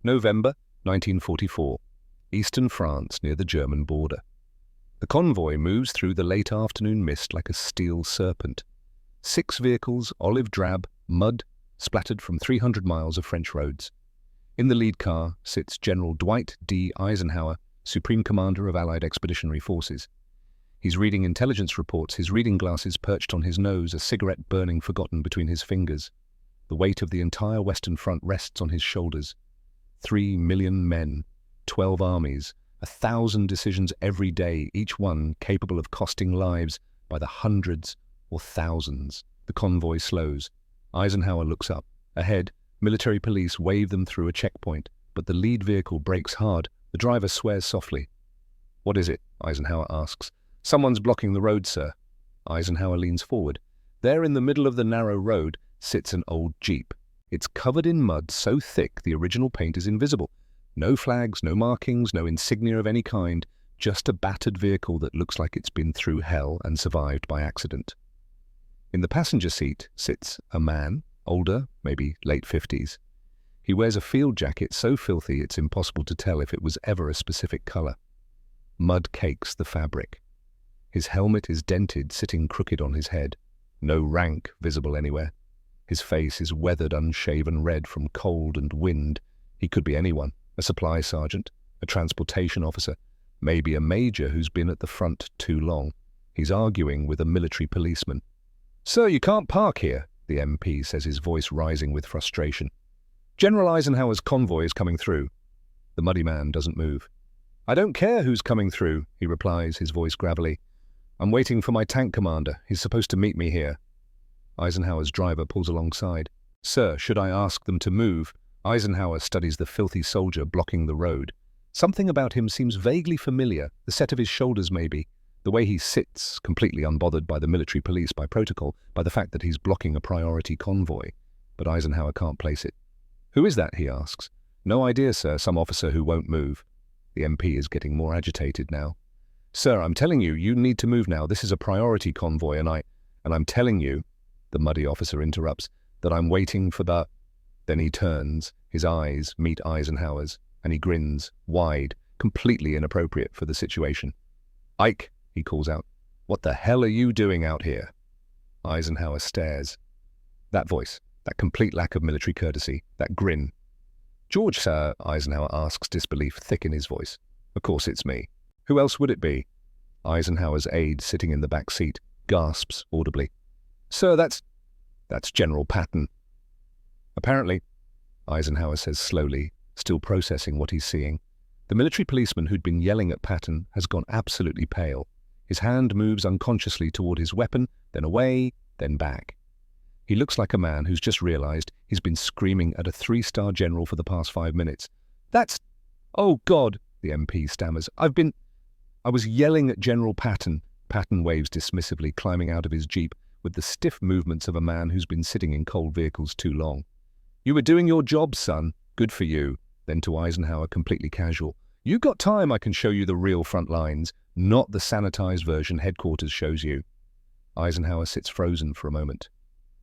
November 1944, eastern France near the German border. The convoy moves through the late afternoon mist like a steel serpent. 6 vehicles, olive drab, mud, splattered from 300 miles of French roads. In the lead car sits General Dwight D. Eisenhower, Supreme Commander of Allied Expeditionary Forces. He's reading intelligence reports, his reading glasses perched on his nose, a cigarette burning forgotten between his fingers. The weight of the entire Western Front rests on his shoulders. 3 million men, 12 armies, 1,000 decisions every day, each one capable of costing lives by the hundreds or thousands. The convoy slows. Eisenhower looks up. Ahead, military police wave them through a checkpoint, but the lead vehicle brakes hard. The driver swears softly. "What is it?" Eisenhower asks. "Someone's blocking the road, sir." Eisenhower leans forward. There in the middle of the narrow road sits an old Jeep. It's covered in mud so thick the original paint is invisible. No flags, no markings, no insignia of any kind, just a battered vehicle that looks like it's been through hell and survived by accident. In the passenger seat sits a man, older, maybe late 50s. He wears a field jacket so filthy it's impossible to tell if it was ever a specific color. Mud cakes the fabric. His helmet is dented, sitting crooked on his head. No rank visible anywhere. His face is weathered, unshaven red from cold and wind. He could be anyone, a supply sergeant, a transportation officer, maybe a major who's been at the front too long. He's arguing with a military policeman. "Sir, you can't park here," the MP says, his voice rising with frustration. "General Eisenhower's convoy is coming through." The muddy man doesn't move. "I don't care who's coming through," he replies, his voice gravelly. "I'm waiting for my tank commander. He's supposed to meet me here." Eisenhower's driver pulls alongside. "Sir, should I ask them to move?" Eisenhower studies the filthy soldier blocking the road. Something about him seems vaguely familiar, the set of his shoulders maybe, the way he sits, completely unbothered by the military police, by protocol, by the fact that he's blocking a priority convoy. But Eisenhower can't place it. "Who is that?" he asks. "No idea, sir, some officer who won't move." The MP is getting more agitated now. "Sir, I'm telling you, you need to move now. This is a priority convoy, and I'm telling you," the muddy officer interrupts, "that I'm waiting for the—" Then he turns, his eyes meet Eisenhower's, and he grins, wide, completely inappropriate for the situation. "Ike," he calls out, "what the hell are you doing out here?" Eisenhower stares. That voice, that complete lack of military courtesy, that grin. "George, sir," Eisenhower asks, disbelief thick in his voice. "Of course it's me. Who else would it be?" Eisenhower's aide, sitting in the back seat, gasps audibly. "Sir, that's General Patton." "Apparently," Eisenhower says slowly, still processing what he's seeing. The military policeman who'd been yelling at Patton has gone absolutely pale. His hand moves unconsciously toward his weapon, then away, then back. He looks like a man who's just realized he's been screaming at a 3-star general for the past 5 minutes. "Oh God," the MP stammers. I was yelling at General Patton." Patton waves dismissively, climbing out of his Jeep with the stiff movements of a man who's been sitting in cold vehicles too long. "You were doing your job, son. Good for you." Then to Eisenhower, completely casual. "You got time, I can show you the real front lines, not the sanitized version headquarters shows you." Eisenhower sits frozen for a moment.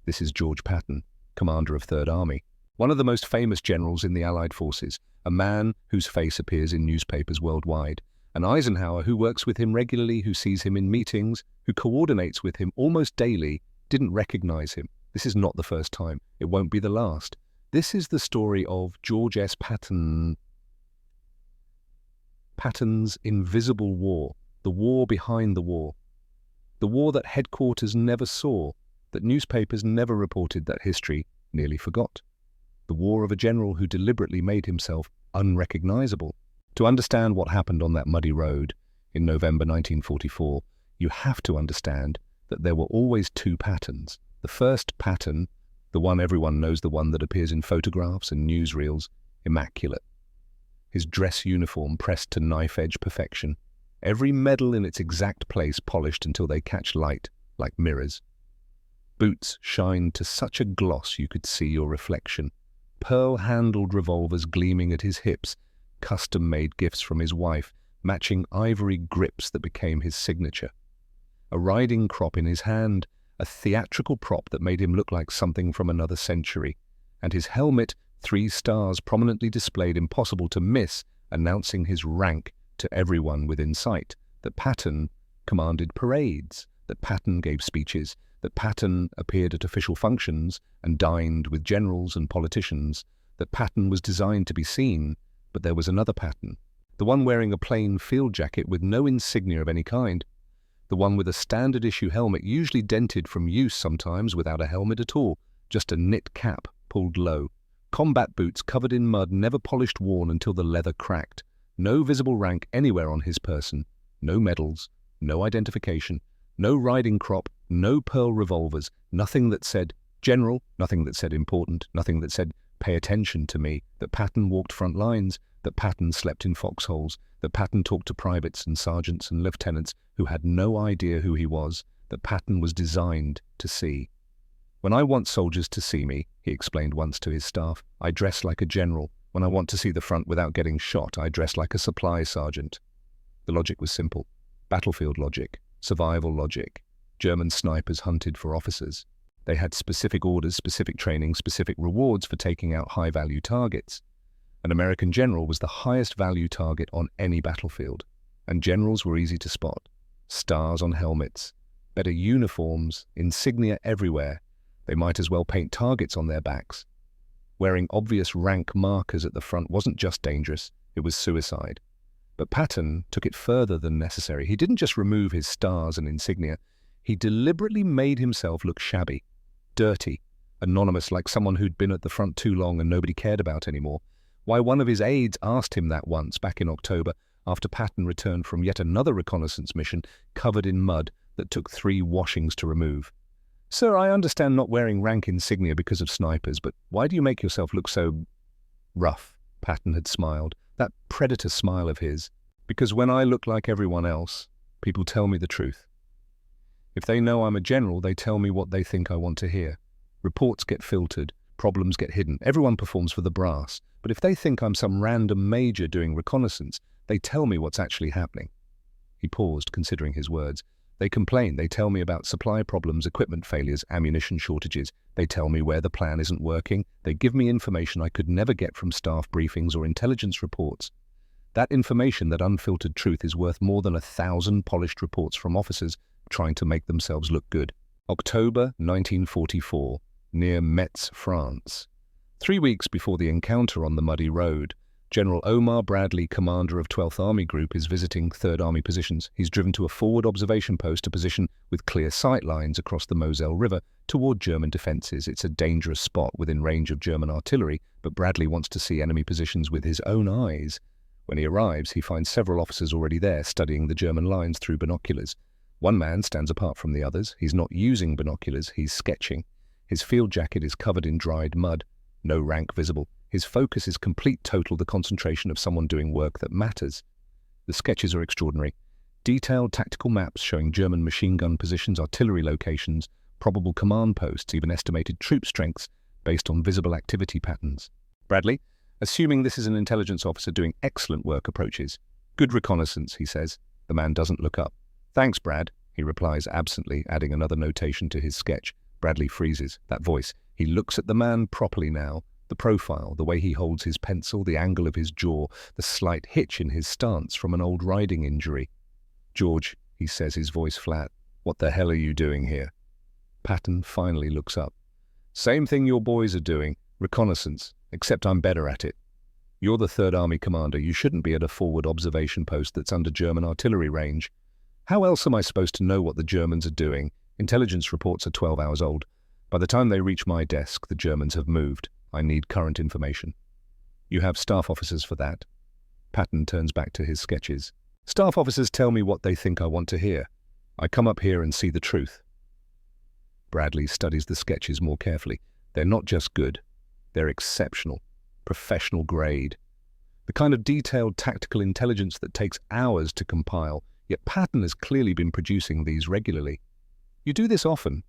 This is George Patton, commander of 3rd Army, one of the most famous generals in the Allied forces, a man whose face appears in newspapers worldwide, and Eisenhower, who works with him regularly, who sees him in meetings, who coordinates with him almost daily, didn't recognize him. This is not the first time. It won't be the last. This is the story of George S. Patton. Patton's invisible war, the war behind the war. The war that headquarters never saw, that newspapers never reported, that history nearly forgot. The war of a general who deliberately made himself unrecognizable. To understand what happened on that muddy road in November 1944, you have to understand that there were always 2 Pattons. The first Patton, the one everyone knows, the one that appears in photographs and newsreels, immaculate. His dress uniform pressed to knife-edge perfection. Every medal in its exact place polished until they catch light, like mirrors. Boots shined to such a gloss you could see your reflection. Pearl-handled revolvers gleaming at his hips, custom-made gifts from his wife, matching ivory grips that became his signature. A riding crop in his hand, a theatrical prop that made him look like something from another century, and his helmet 3 stars prominently displayed, impossible to miss, announcing his rank to everyone within sight. That Patton commanded parades, that Patton gave speeches, that Patton appeared at official functions and dined with generals and politicians, that Patton was designed to be seen. But there was another Patton, the one wearing a plain field jacket with no insignia of any kind, the one with a standard-issue helmet, usually dented from use, sometimes without a helmet at all, just a knit cap pulled low, combat boots covered in mud, never polished, worn until the leather cracked, no visible rank anywhere on his person, no medals, no identification, no riding crop, no pearl revolvers, nothing that said general, nothing that said important, nothing that said pay attention to me. That Patton walked front lines, that Patton slept in foxholes, that Patton talked to privates and sergeants and lieutenants who had no idea who he was, that Patton was designed to see. When I want soldiers to see me, he explained once to his staff, I dress like a general. When I want to see the front without getting shot, I dress like a supply sergeant. The logic was simple. Battlefield logic, survival logic. German snipers hunted for officers. They had specific orders, specific training, specific rewards for taking out high-value targets. An American general was the highest value target on any battlefield, and generals were easy to spot. Stars on helmets, better uniforms, insignia everywhere. They might as well paint targets on their backs. Wearing obvious rank markers at the front wasn't just dangerous, it was suicide. But Patton took it further than necessary. He didn't just remove his stars and insignia, he deliberately made himself look shabby, dirty, anonymous, like someone who'd been at the front too long and nobody cared about anymore. Why, one of his aides asked him that once, back in October, after Patton returned from yet another reconnaissance mission covered in mud that took 3 washings to remove. Sir, I understand not wearing rank insignia because of snipers, but why do you make yourself look so rough? Patton had smiled, that predator smile of his. Because when I look like everyone else, people tell me the truth. If they know I'm a general, they tell me what they think I want to hear. Reports get filtered, problems get hidden, everyone performs for the brass. But if they think I'm some random major doing reconnaissance, they tell me what's actually happening. He paused, considering his words. They complain, they tell me about supply problems, equipment failures, ammunition shortages. They tell me where the plan isn't working. They give me information I could never get from staff briefings or intelligence reports. That information, that unfiltered truth, is worth more than 1,000 polished reports from officers trying to make themselves look good. October 1944, near Metz, France. 3 weeks before the encounter on the muddy road, General Omar Bradley, commander of 12th Army Group, is visiting 3rd Army positions. He's driven to a forward observation post, a position with clear sight lines across the Moselle River toward German defenses. It's a dangerous spot within range of German artillery, but Bradley wants to see enemy positions with his own eyes. When he arrives, he finds several officers already there, studying the German lines through binoculars. One man stands apart from the others. He's not using binoculars, he's sketching. His field jacket is covered in dried mud. No rank visible. His focus is complete, total, the concentration of someone doing work that matters. The sketches are extraordinary. Detailed tactical maps showing German machine gun positions, artillery locations, probable command posts, even estimated troop strengths based on visible activity patterns. Bradley, assuming this is an intelligence officer doing excellent work, approaches. Good reconnaissance, he says. The man doesn't look up. Thanks, Brad, he replies absently, adding another notation to his sketch. Bradley freezes. That voice. He looks at the man properly now. The profile, the way he holds his pencil, the angle of his jaw, the slight hitch in his stance from an old riding injury. George, he says, his voice flat. What the hell are you doing here? Patton finally looks up. Same thing your boys are doing. Reconnaissance. Except I'm better at it. You're the 3rd Army commander. You shouldn't be at a forward observation post that's under German artillery range. How else am I supposed to know what the Germans are doing? Intelligence reports are 12 hours old. By the time they reach my desk, the Germans have moved. I need current information. You have staff officers for that? Patton turns back to his sketches. Staff officers tell me what they think I want to hear. I come up here and see the truth. Bradley studies the sketches more carefully. They're not just good. They're exceptional. Professional grade. The kind of detailed tactical intelligence that takes hours to compile, yet Patton has clearly been producing these regularly. You do this often?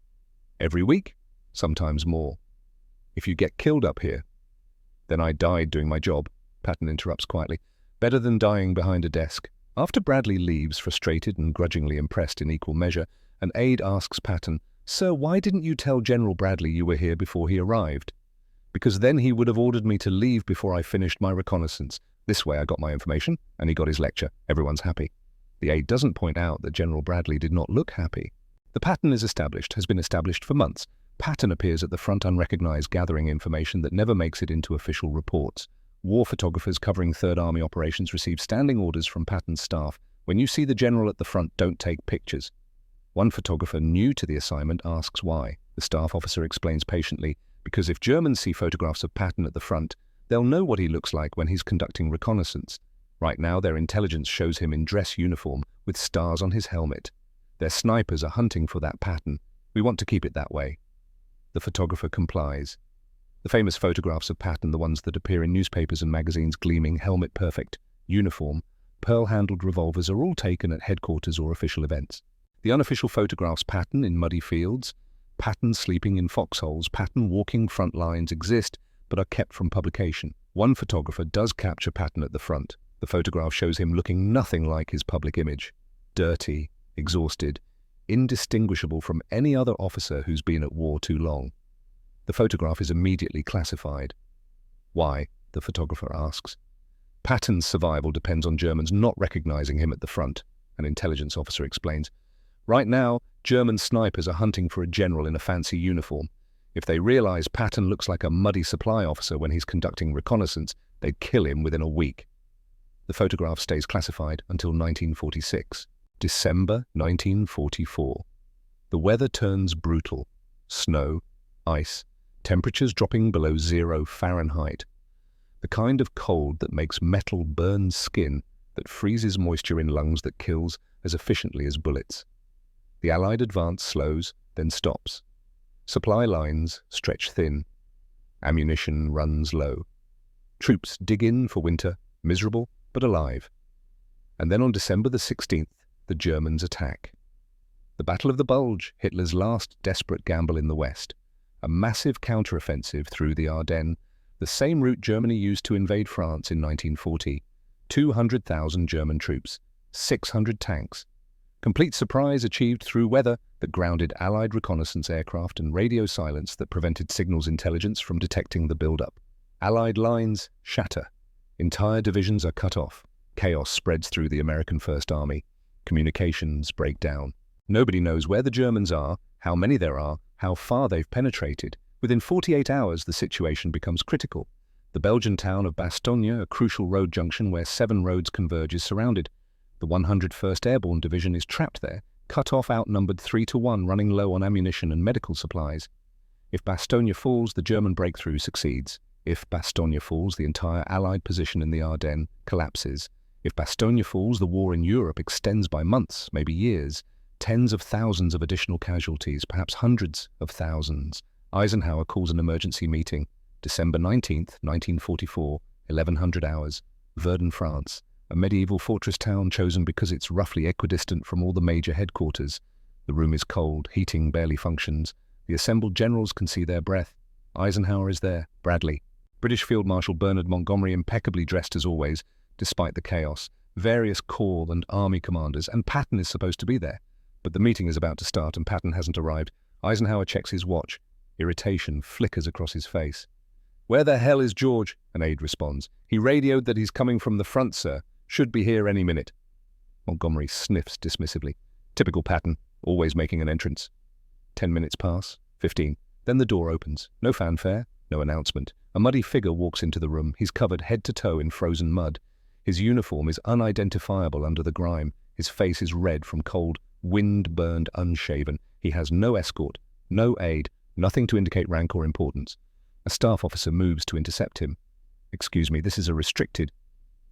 Every week? Sometimes more. If you get killed up here, then I died doing my job, Patton interrupts quietly. Better than dying behind a desk. After Bradley leaves, frustrated and grudgingly impressed in equal measure, an aide asks Patton, Sir, why didn't you tell General Bradley you were here before he arrived? because then he would have ordered me to leave before I finished my reconnaissance. This way I got my information, and he got his lecture. Everyone's happy. The aide doesn't point out that General Bradley did not look happy. The pattern has been established for months. Patton appears at the front unrecognized, gathering information that never makes it into official reports. War photographers covering Third Army operations receive standing orders from Patton's staff. When you see the general at the front, don't take pictures. One photographer new to the assignment asks why. The staff officer explains patiently, because if Germans see photographs of Patton at the front, they'll know what he looks like when he's conducting reconnaissance. Right now, their intelligence shows him in dress uniform with stars on his helmet. Their snipers are hunting for that Patton. We want to keep it that way. The photographer complies. The famous photographs of Patton, the ones that appear in newspapers and magazines, gleaming, helmet-perfect, uniform, pearl-handled revolvers, are all taken at headquarters or official events. The unofficial photographs Patton in muddy fields, Patton sleeping in foxholes, Patton walking front lines exist, but are kept from publication. One photographer does capture Patton at the front. The photograph shows him looking nothing like his public image. Dirty, exhausted, indistinguishable from any other officer who's been at war too long. The photograph is immediately classified. Why? The photographer asks. Patton's survival depends on Germans not recognizing him at the front, an intelligence officer explains. Right now, German snipers are hunting for a general in a fancy uniform. If they realize Patton looks like a muddy supply officer when he's conducting reconnaissance, they'd kill him within a week. The photograph stays classified until 1946. December 1944. The weather turns brutal. Snow, ice, temperatures dropping below 0 Fahrenheit. The kind of cold that makes metal burn skin, that freezes moisture in lungs, that kills as efficiently as bullets. The Allied advance slows, then stops. Supply lines stretch thin. Ammunition runs low. Troops dig in for winter, miserable but alive. And then on December the 16th, the Germans attack. The Battle of the Bulge, Hitler's last desperate gamble in the West. A massive counteroffensive through the Ardennes, the same route Germany used to invade France in 1940. 200,000 German troops, 600 tanks. Complete surprise achieved through weather that grounded Allied reconnaissance aircraft and radio silence that prevented signals intelligence from detecting the build-up. Allied lines shatter. Entire divisions are cut off. Chaos spreads through the American First Army. Communications break down. Nobody knows where the Germans are, how many there are, how far they've penetrated. Within 48 hours, the situation becomes critical. The Belgian town of Bastogne, a crucial road junction where 7 roads converge, is surrounded. The 101st Airborne Division is trapped there, cut off, outnumbered 3-1, running low on ammunition and medical supplies. If Bastogne falls, the German breakthrough succeeds. If Bastogne falls, the entire Allied position in the Ardennes collapses. If Bastogne falls, the war in Europe extends by months, maybe years. Tens of thousands of additional casualties, perhaps hundreds of thousands. Eisenhower calls an emergency meeting. December 19th, 1944, 1100 hours. Verdun, France. A medieval fortress town chosen because it's roughly equidistant from all the major headquarters. The room is cold, heating barely functions. The assembled generals can see their breath. Eisenhower is there, Bradley. British Field Marshal Bernard Montgomery, impeccably dressed as always, despite the chaos. Various corps and army commanders, and Patton is supposed to be there. But the meeting is about to start and Patton hasn't arrived. Eisenhower checks his watch. Irritation flickers across his face. "Where the hell is George?" an aide responds. "He radioed that he's coming from the front, sir. Should be here any minute." Montgomery sniffs dismissively. Typical Patton, always making an entrance. 10 minutes pass, 15. Then the door opens. No fanfare, no announcement. A muddy figure walks into the room. He's covered head to toe in frozen mud. His uniform is unidentifiable under the grime. His face is red from cold, wind-burned, unshaven. He has no escort, no aide, nothing to indicate rank or importance. A staff officer moves to intercept him. "Excuse me, this is a restricted—"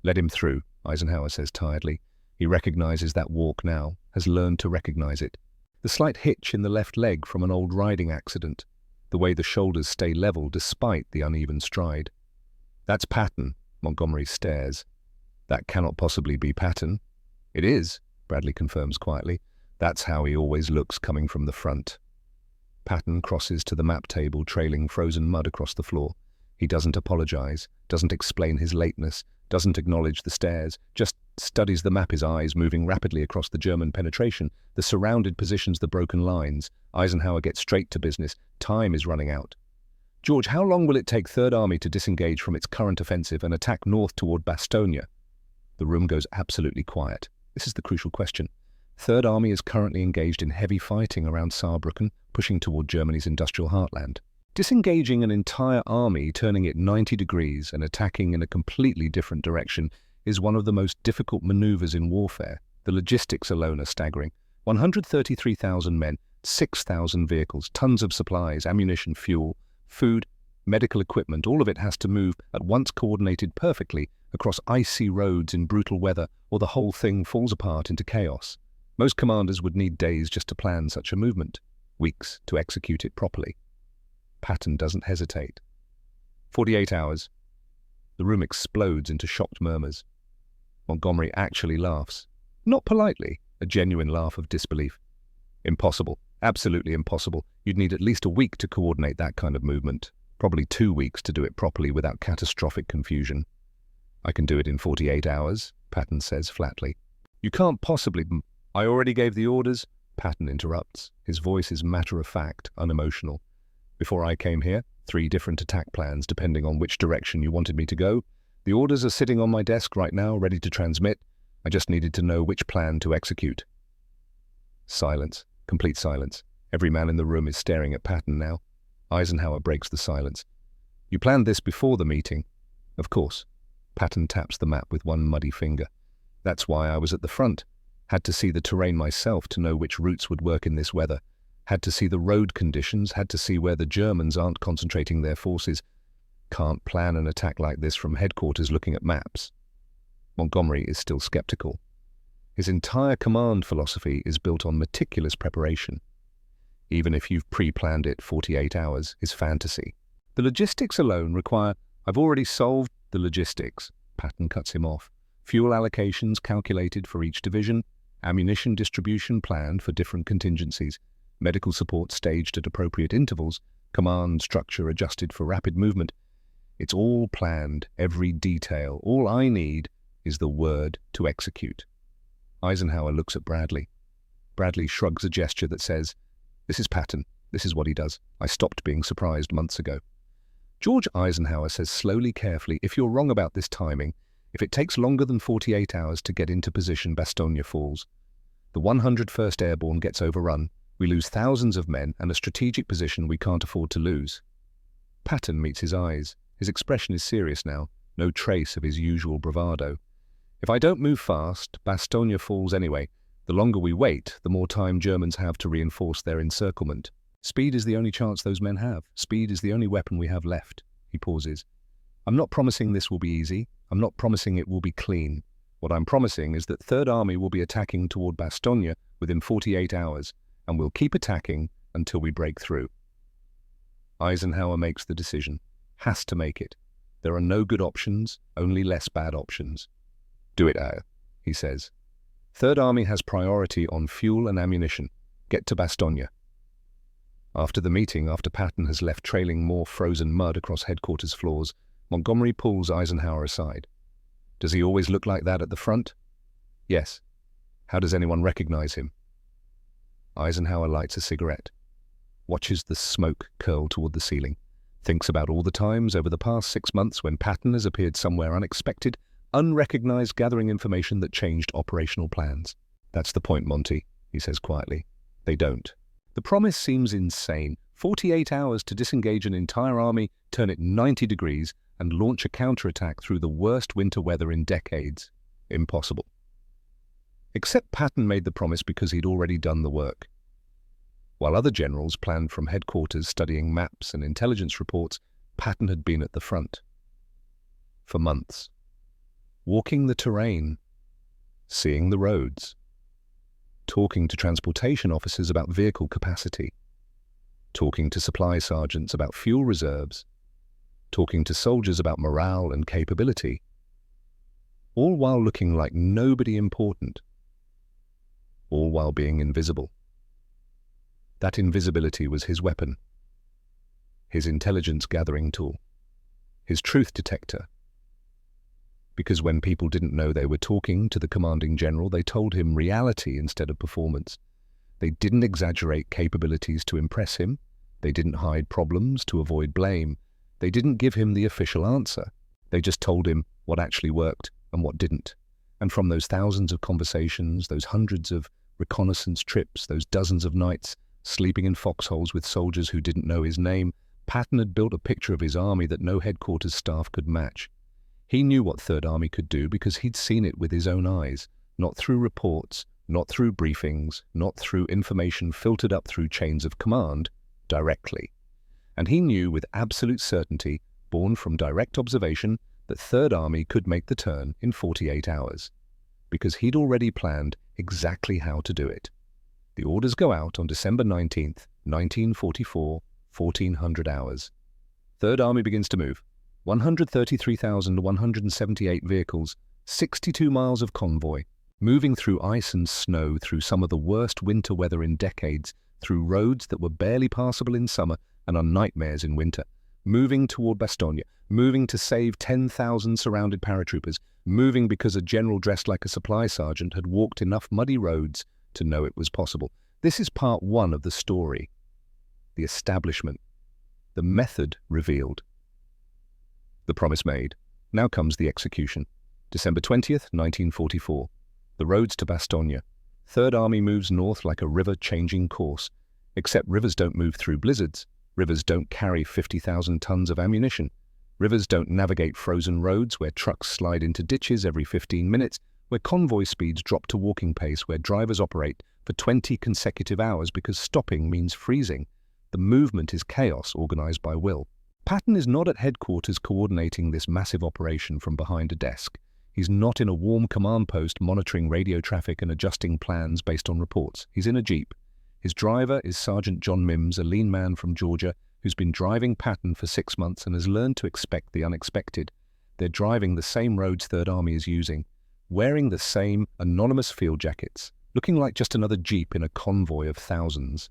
"Let him through," Eisenhower says tiredly. He recognizes that walk now, has learned to recognize it. The slight hitch in the left leg from an old riding accident. The way the shoulders stay level despite the uneven stride. "That's Patton," Montgomery stares. "That cannot possibly be Patton." "It is," Bradley confirms quietly. "That's how he always looks coming from the front." Patton crosses to the map table, trailing frozen mud across the floor. He doesn't apologize, doesn't explain his lateness, doesn't acknowledge the stares, just studies the map, his eyes moving rapidly across the German penetration, the surrounded positions, the broken lines. Eisenhower gets straight to business. Time is running out. George, how long will it take Third Army to disengage from its current offensive and attack north toward Bastogne? The room goes absolutely quiet. This is the crucial question. Third Army is currently engaged in heavy fighting around Saarbrücken, pushing toward Germany's industrial heartland. Disengaging an entire army, turning it 90 degrees and attacking in a completely different direction is one of the most difficult maneuvers in warfare. The logistics alone are staggering. 133,000 men, 6,000 vehicles, tons of supplies, ammunition, fuel, food, medical equipment, all of it has to move at once, coordinated perfectly across icy roads in brutal weather, or the whole thing falls apart into chaos. Most commanders would need days just to plan such a movement, weeks to execute it properly. Patton doesn't hesitate. 48 hours. The room explodes into shocked murmurs. Montgomery actually laughs. Not politely, a genuine laugh of disbelief. Impossible. Absolutely impossible. You'd need at least a week to coordinate that kind of movement. Probably 2 weeks to do it properly without catastrophic confusion. I can do it in 48 hours, Patton says flatly. You can't possibly... I already gave the orders, Patton interrupts. His voice is matter-of-fact, unemotional. Before I came here, 3 different attack plans depending on which direction you wanted me to go. The orders are sitting on my desk right now, ready to transmit. I just needed to know which plan to execute. Silence. Complete silence. Every man in the room is staring at Patton now. Eisenhower breaks the silence. You planned this before the meeting? Of course. Patton taps the map with one muddy finger. That's why I was at the front. Had to see the terrain myself to know which routes would work in this weather. Had to see the road conditions, had to see where the Germans aren't concentrating their forces. Can't plan an attack like this from headquarters looking at maps. Montgomery is still skeptical. His entire command philosophy is built on meticulous preparation. Even if you've pre-planned it 48 hours, is fantasy. The logistics alone require... I've already solved the logistics. Patton cuts him off. Fuel allocations calculated for each division, ammunition distribution planned for different contingencies, medical support staged at appropriate intervals, command structure adjusted for rapid movement. It's all planned, every detail. All I need is the word to execute. Eisenhower looks at Bradley. Bradley shrugs a gesture that says, "This is Patton. This is what he does. I stopped being surprised months ago." George Eisenhower says slowly, carefully, "If you're wrong about this timing, if it takes longer than 48 hours to get into position, Bastogne falls. The 101st Airborne gets overrun. We lose thousands of men and a strategic position we can't afford to lose." Patton meets his eyes. His expression is serious now, no trace of his usual bravado. "If I don't move fast, Bastogne falls anyway. The longer we wait, the more time Germans have to reinforce their encirclement. Speed is the only chance those men have. Speed is the only weapon we have left." He pauses. "I'm not promising this will be easy. I'm not promising it will be clean. What I'm promising is that Third Army will be attacking toward Bastogne within 48 hours, and we'll keep attacking until we break through." Eisenhower makes the decision. Has to make it. There are no good options, only less bad options. "Do it, Al," he says. "Third Army has priority on fuel and ammunition. Get to Bastogne." After the meeting, after Patton has left trailing more frozen mud across headquarters floors, Montgomery pulls Eisenhower aside. "Does he always look like that at the front?" "Yes." "How does anyone recognize him?" Eisenhower lights a cigarette, watches the smoke curl toward the ceiling, thinks about all the times over the past 6 months when Patton has appeared somewhere unexpected, unrecognized, gathering information that changed operational plans. "That's the point, Monty," he says quietly. "They don't. The promise seems insane. 48 hours to disengage an entire army, turn it 90 degrees, and launch a counterattack through the worst winter weather in decades. Impossible." Except Patton made the promise because he'd already done the work. While other generals planned from headquarters studying maps and intelligence reports, Patton had been at the front. For months. Walking the terrain, seeing the roads, talking to transportation officers about vehicle capacity, talking to supply sergeants about fuel reserves, talking to soldiers about morale and capability, all while looking like nobody important, all while being invisible. That invisibility was his weapon, his intelligence-gathering tool, his truth detector. Because when people didn't know they were talking to the commanding general, they told him reality instead of performance. They didn't exaggerate capabilities to impress him. They didn't hide problems to avoid blame. They didn't give him the official answer. They just told him what actually worked and what didn't. And from those thousands of conversations, those hundreds of reconnaissance trips, those dozens of nights sleeping in foxholes with soldiers who didn't know his name, Patton had built a picture of his army that no headquarters staff could match. He knew what Third Army could do because he'd seen it with his own eyes, not through reports, not through briefings, not through information filtered up through chains of command, directly. And he knew with absolute certainty, born from direct observation, that Third Army could make the turn in 48 hours, because he'd already planned exactly how to do it. The orders go out on December 19th, 1944, 1400 hours. Third Army begins to move. 133,178 vehicles, 62 miles of convoy, moving through ice and snow, through some of the worst winter weather in decades, through roads that were barely passable in summer and are nightmares in winter, moving toward Bastogne, moving to save 10,000 surrounded paratroopers, moving because a general dressed like a supply sergeant had walked enough muddy roads to know it was possible. This is part one of the story. The establishment. The method revealed. The promise made. Now comes the execution. December 20th, 1944. The roads to Bastogne. Third Army moves north like a river changing course. Except rivers don't move through blizzards. Rivers don't carry 50,000 tons of ammunition. Rivers don't navigate frozen roads where trucks slide into ditches every 15 minutes, where convoy speeds drop to walking pace, where drivers operate for 20 consecutive hours because stopping means freezing. The movement is chaos organized by will. Patton is not at headquarters coordinating this massive operation from behind a desk. He's not in a warm command post monitoring radio traffic and adjusting plans based on reports. He's in a jeep. His driver is Sergeant John Mims, a lean man from Georgia who's been driving Patton for 6 months and has learned to expect the unexpected. They're driving the same roads Third Army is using, wearing the same anonymous field jackets, looking like just another jeep in a convoy of thousands.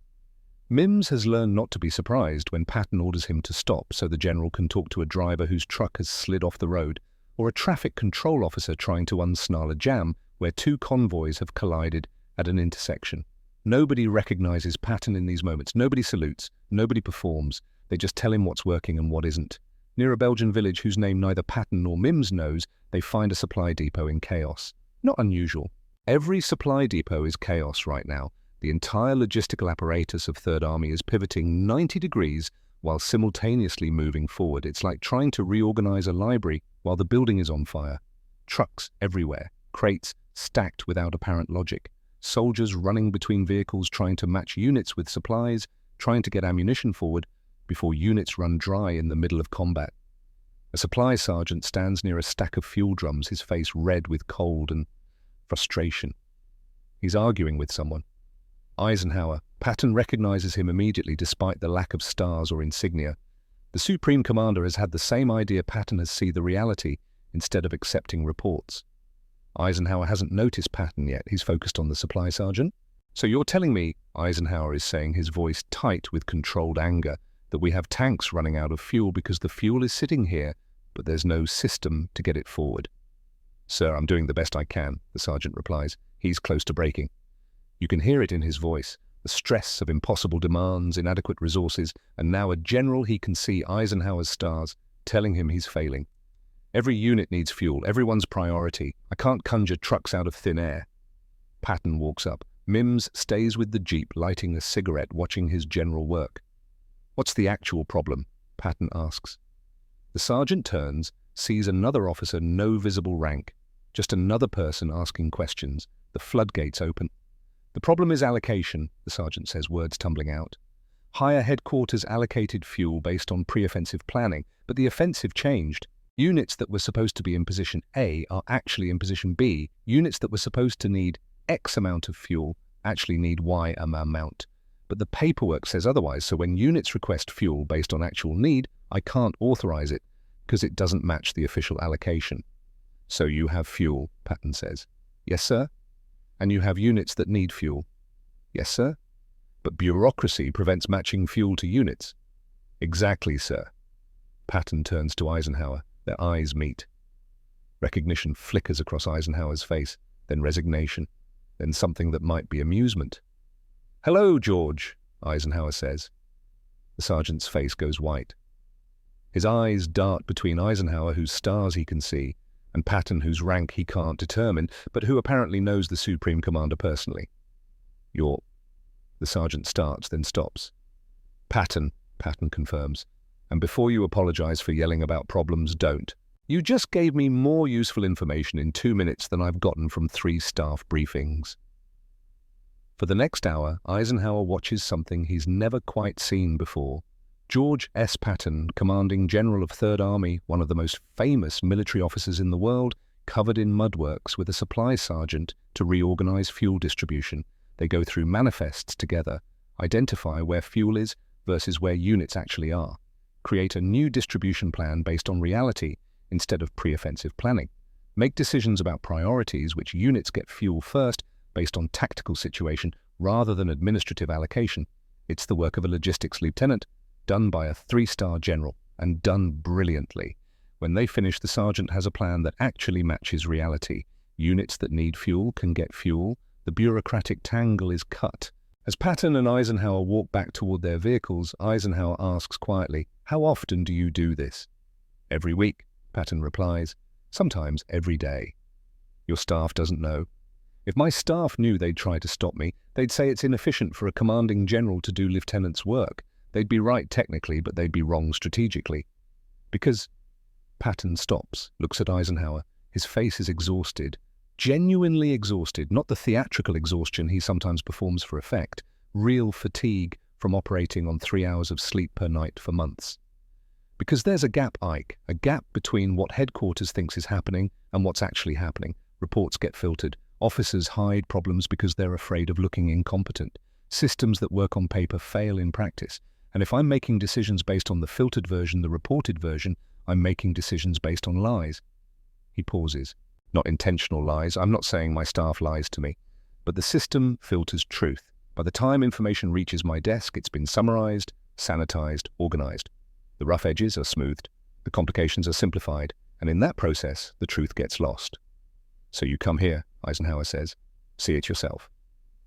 Mims has learned not to be surprised when Patton orders him to stop so the general can talk to a driver whose truck has slid off the road, or a traffic control officer trying to unsnarl a jam where two convoys have collided at an intersection. Nobody recognizes Patton in these moments. Nobody salutes. Nobody performs. They just tell him what's working and what isn't. Near a Belgian village whose name neither Patton nor Mims knows, they find a supply depot in chaos. Not unusual. Every supply depot is chaos right now. The entire logistical apparatus of Third Army is pivoting 90 degrees while simultaneously moving forward. It's like trying to reorganize a library while the building is on fire. Trucks everywhere, crates stacked without apparent logic, soldiers running between vehicles trying to match units with supplies, trying to get ammunition forward before units run dry in the middle of combat. A supply sergeant stands near a stack of fuel drums, his face red with cold and frustration. He's arguing with someone. Eisenhower. Patton recognizes him immediately despite the lack of stars or insignia. The Supreme Commander has had the same idea Patton has seen the reality instead of accepting reports. Eisenhower hasn't noticed Patton yet. He's focused on the supply sergeant. So you're telling me, Eisenhower is saying, his voice tight with controlled anger, that we have tanks running out of fuel because the fuel is sitting here, but there's no system to get it forward. Sir, I'm doing the best I can, the sergeant replies. He's close to breaking. You can hear it in his voice, the stress of impossible demands, inadequate resources, and now a general he can see Eisenhower's stars telling him he's failing. Every unit needs fuel, everyone's priority. I can't conjure trucks out of thin air. Patton walks up. Mims stays with the jeep, lighting a cigarette, watching his general work. What's the actual problem? Patton asks. The sergeant turns, sees another officer, no visible rank, just another person asking questions. The floodgates open. The problem is allocation, the sergeant says, words tumbling out. Higher headquarters allocated fuel based on pre-offensive planning, but the offensive changed. Units that were supposed to be in position A are actually in position B. Units that were supposed to need X amount of fuel actually need Y amount. But the paperwork says otherwise, so when units request fuel based on actual need, I can't authorize it because it doesn't match the official allocation. So you have fuel, Patton says. Yes, sir. And you have units that need fuel. Yes, sir. But bureaucracy prevents matching fuel to units. Exactly, sir. Patton turns to Eisenhower. Their eyes meet. Recognition flickers across Eisenhower's face, then resignation, then something that might be amusement. Hello, George, Eisenhower says. The sergeant's face goes white. His eyes dart between Eisenhower, whose stars he can see, and Patton, whose rank he can't determine, but who apparently knows the Supreme Commander personally. "You're—" The sergeant starts, then stops. "Patton," Patton confirms. "And before you apologize for yelling about problems, don't. You just gave me more useful information in 2 minutes than I've gotten from 3 staff briefings." For the next hour, Eisenhower watches something he's never quite seen before. George S. Patton, commanding general of 3rd Army, one of the most famous military officers in the world, covered in mud, works with a supply sergeant to reorganize fuel distribution. They go through manifests together, identify where fuel is versus where units actually are, create a new distribution plan based on reality instead of pre-offensive planning, make decisions about priorities, which units get fuel first based on tactical situation rather than administrative allocation. It's the work of a logistics lieutenant, done by a 3-star general, and done brilliantly. When they finish, the sergeant has a plan that actually matches reality. Units that need fuel can get fuel. The bureaucratic tangle is cut. As Patton and Eisenhower walk back toward their vehicles, Eisenhower asks quietly, "How often do you do this?" "Every week," Patton replies. "Sometimes every day." "Your staff doesn't know?" "If my staff knew, they'd try to stop me. They'd say it's inefficient for a commanding general to do lieutenant's work. They'd be right technically, but they'd be wrong strategically." "Because—" Patton stops, looks at Eisenhower. His face is exhausted. Genuinely exhausted, not the theatrical exhaustion he sometimes performs for effect. Real fatigue from operating on 3 hours of sleep per night for months. "Because there's a gap, Ike, a gap between what headquarters thinks is happening and what's actually happening. Reports get filtered. Officers hide problems because they're afraid of looking incompetent. Systems that work on paper fail in practice. And if I'm making decisions based on the filtered version, the reported version, I'm making decisions based on lies." He pauses. "Not intentional lies. I'm not saying my staff lies to me. But the system filters truth. By the time information reaches my desk, it's been summarized, sanitized, organized. The rough edges are smoothed. The complications are simplified. And in that process, the truth gets lost." "So you come here," Eisenhower says. "See it yourself.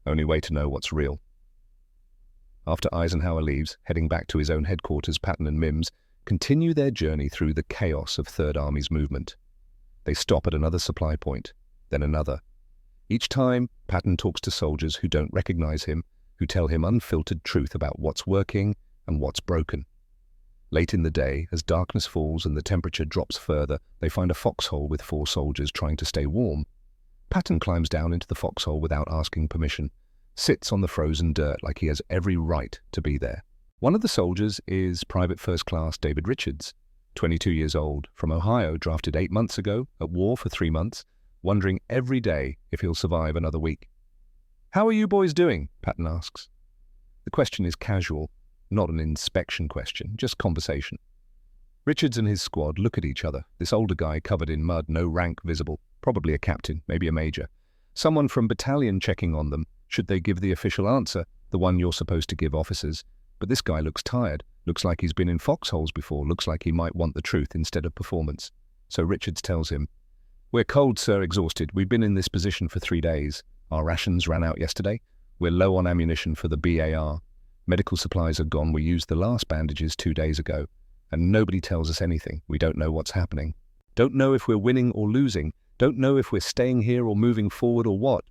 Only way to know what's real." After Eisenhower leaves, heading back to his own headquarters, Patton and Mims continue their journey through the chaos of 3rd Army's movement. They stop at another supply point, then another. Each time, Patton talks to soldiers who don't recognize him, who tell him unfiltered truth about what's working and what's broken. Late in the day, as darkness falls and the temperature drops further, they find a foxhole with 4 soldiers trying to stay warm. Patton climbs down into the foxhole without asking permission, sits on the frozen dirt like he has every right to be there. One of the soldiers is Private First Class David Richards, 22 years old, from Ohio, drafted 8 months ago, at war for 3 months, wondering every day if he'll survive another week. "How are you boys doing?" Patton asks. The question is casual, not an inspection question, just conversation. Richards and his squad look at each other, this older guy covered in mud, no rank visible, probably a captain, maybe a major. Someone from battalion checking on them, should they give the official answer, the one you're supposed to give officers. But this guy looks tired, looks like he's been in foxholes before, looks like he might want the truth instead of performance. So Richards tells him, "We're cold, sir, exhausted. We've been in this position for 3 days. Our rations ran out yesterday. We're low on ammunition for the BAR. Medical supplies are gone. We used the last bandages 2 days ago. And nobody tells us anything. We don't know what's happening. Don't know if we're winning or losing. Don't know if we're staying here or moving forward or what."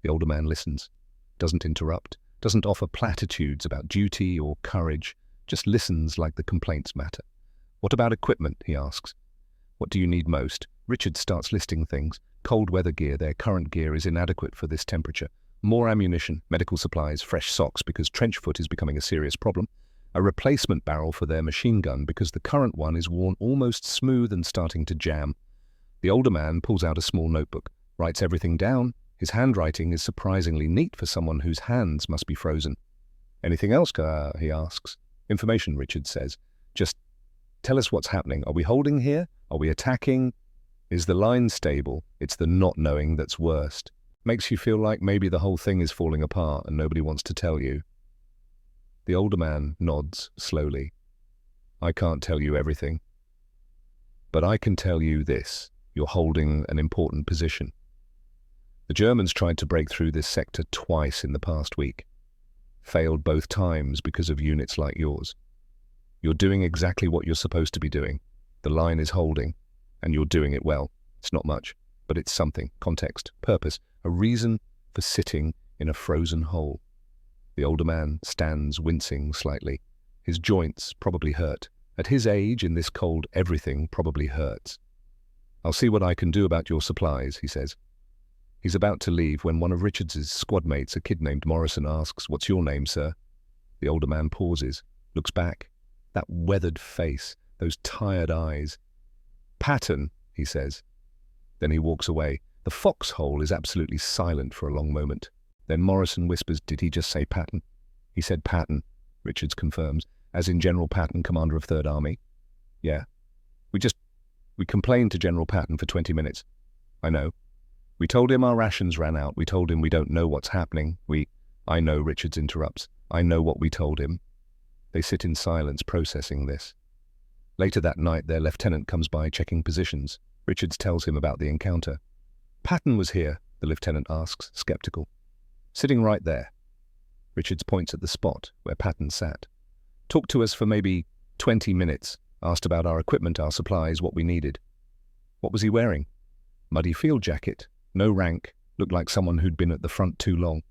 The older man listens, doesn't interrupt, doesn't offer platitudes about duty or courage, just listens like the complaints matter. "What about equipment?" he asks. "What do you need most?" Richard starts listing things. Cold weather gear, their current gear is inadequate for this temperature. More ammunition, medical supplies, fresh socks because trench foot is becoming a serious problem. A replacement barrel for their machine gun because the current one is worn almost smooth and starting to jam. The older man pulls out a small notebook, writes everything down. His handwriting is surprisingly neat for someone whose hands must be frozen. "Anything else, he asks. "Information," Richard says. "Just tell us what's happening. Are we holding here? Are we attacking? Is the line stable? It's the not knowing that's worst. Makes you feel like maybe the whole thing is falling apart and nobody wants to tell you." The older man nods slowly. "I can't tell you everything. But I can tell you this. You're holding an important position. The Germans tried to break through this sector twice in the past week. Failed both times because of units like yours. You're doing exactly what you're supposed to be doing. The line is holding, and you're doing it well. It's not much, but it's something. Context, purpose, a reason for sitting in a frozen hole. The older man stands wincing slightly. His joints probably hurt. At his age, in this cold, everything probably hurts. "I'll see what I can do about your supplies," he says. He's about to leave when one of Richards's squad mates, a kid named Morrison, asks, "What's your name, sir?" The older man pauses, looks back. That weathered face, those tired eyes. "Patton," he says. Then he walks away. The foxhole is absolutely silent for a long moment. Then Morrison whispers, "Did he just say Patton?" "He said Patton," Richards confirms. "As in General Patton, commander of 3rd Army?" "Yeah. We complained to General Patton for 20 minutes. I know. We told him our rations ran out. We told him we don't know what's happening. I know," Richards interrupts. "I know what we told him." They sit in silence, processing this. Later that night, their lieutenant comes by checking positions. Richards tells him about the encounter. "Patton was here," the lieutenant asks, skeptical. "Sitting right there." Richards points at the spot where Patton sat. "Talked to us for maybe 20 minutes. Asked about our equipment, our supplies, what we needed." "What was he wearing?" "Muddy field jacket. No rank. Looked like someone who'd been at the front too long."